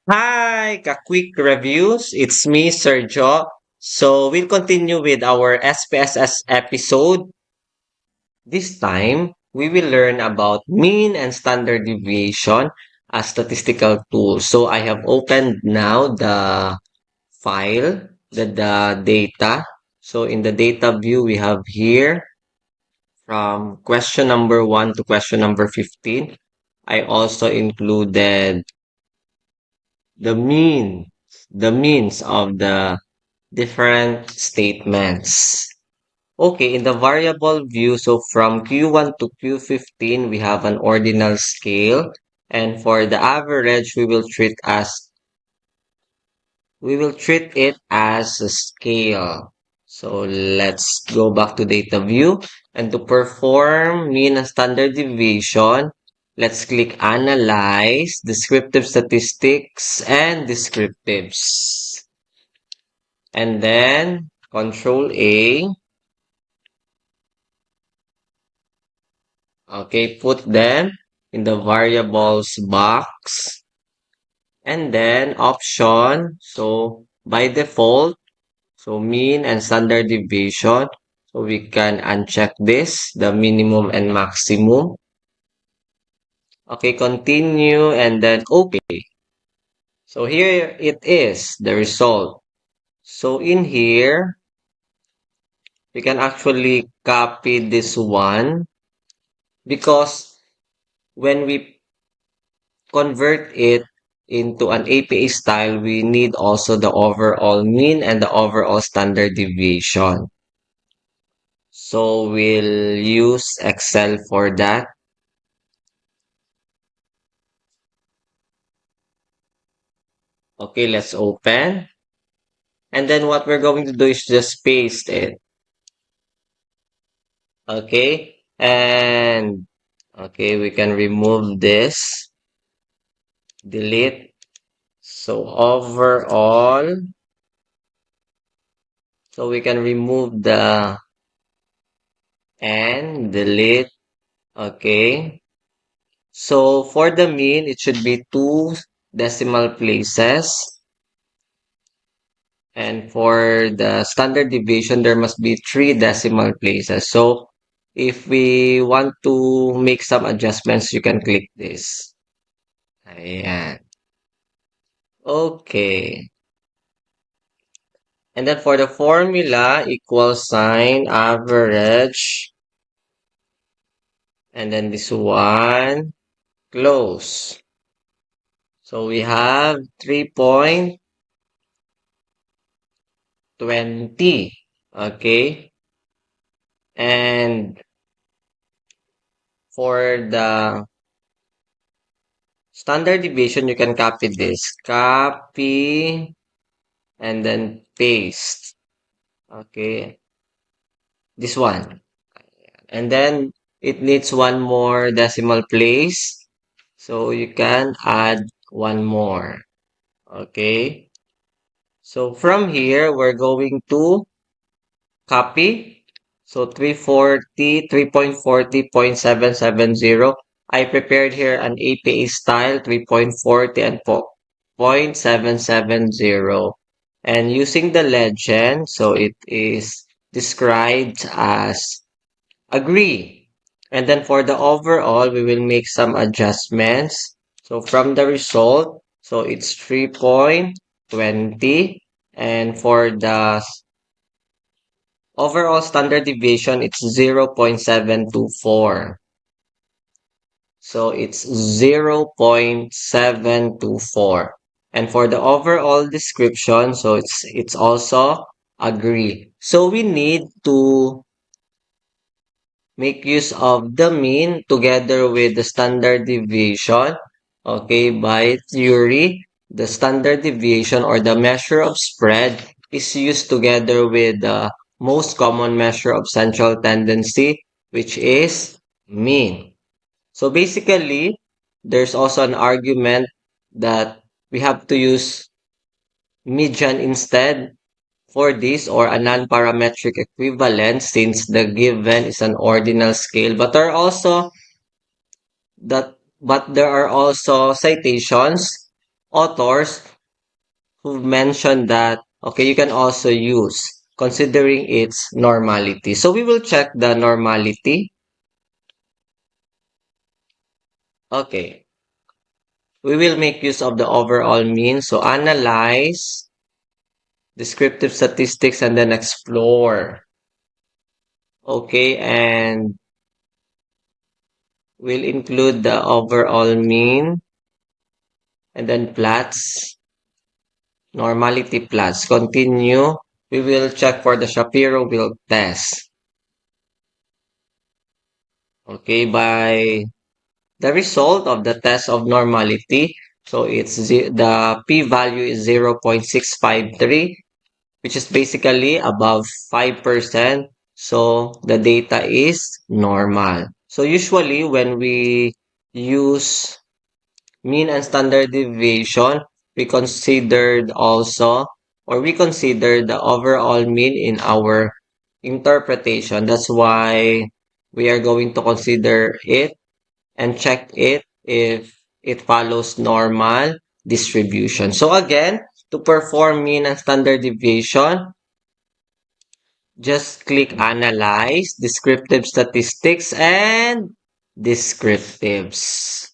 Hi, quick reviews. It's me, Sergio. So we'll continue with our SPSS episode. This time, we will learn about mean and standard deviation as statistical tools. So I have opened now the file, the data. So in the data view, we have here from question number 1 to question number 15. I also included the mean, the means of the different statements. Okay, in the variable view, so from Q1 to Q15, we have an ordinal scale. And for the average, we will treat it as a scale. So let's go back to data view. And to perform mean and standard deviation, let's click analyze, descriptive statistics, and descriptives. And then control A. Okay, put them in the variables box. And then option. So by default, so mean and standard deviation. So we can uncheck this, the minimum and maximum. Okay, continue and then okay. So here it is, the result. So in here, we can actually copy this one because when we convert it into an APA style, we need also the overall mean and the overall standard deviation. So we'll use Excel for that. Okay, let's open. And then what we're going to do is just paste it. Okay. And okay, we can remove this, delete. So overall, so we can remove the and delete. Okay. So for the mean, it should be two decimal places. And for the standard deviation, there must be three decimal places. So if we want to make some adjustments, you can click this. Ayan. Okay. And then for the formula, equal sign, average, and then this one, close. So we have 3.20. Okay. And for the standard deviation, you can copy this. Copy and then paste. Okay. This one. And then it needs one more decimal place. So you can add one more. Okay. So from here, we're going to copy. So 340.770. I prepared here an APA style 3.40 and 0.770. And using the legend, so it is described as agree. And then for the overall, we will make some adjustments. So from the result, so it's 3.20. And for the overall standard deviation, it's 0.724. So it's 0.724. And for the overall description, so it's also agree. So we need to make use of the mean together with the standard deviation. Okay, by theory, the standard deviation or the measure of spread is used together with the most common measure of central tendency, which is mean. So basically, there's also an argument that we have to use median instead for this or a non-parametric equivalent since the given is an ordinal scale. But there are also citations authors who mentioned that, okay, you can also use considering its normality. So we will check the normality. Okay. We will make use of the overall mean. So analyze descriptive statistics and then explore. Okay. And we'll include the overall mean and then plots, normality plots. Continue. We will check for the Shapiro-Wilk test. Okay. By the result of the test of normality. So the p-value is 0.653, which is basically above 5%. So the data is normal. So usually when we use mean and standard deviation, we consider the overall mean in our interpretation. That's why we are going to consider it and check it if it follows normal distribution. So again, to perform mean and standard deviation, just click Analyze, Descriptive Statistics, and Descriptives.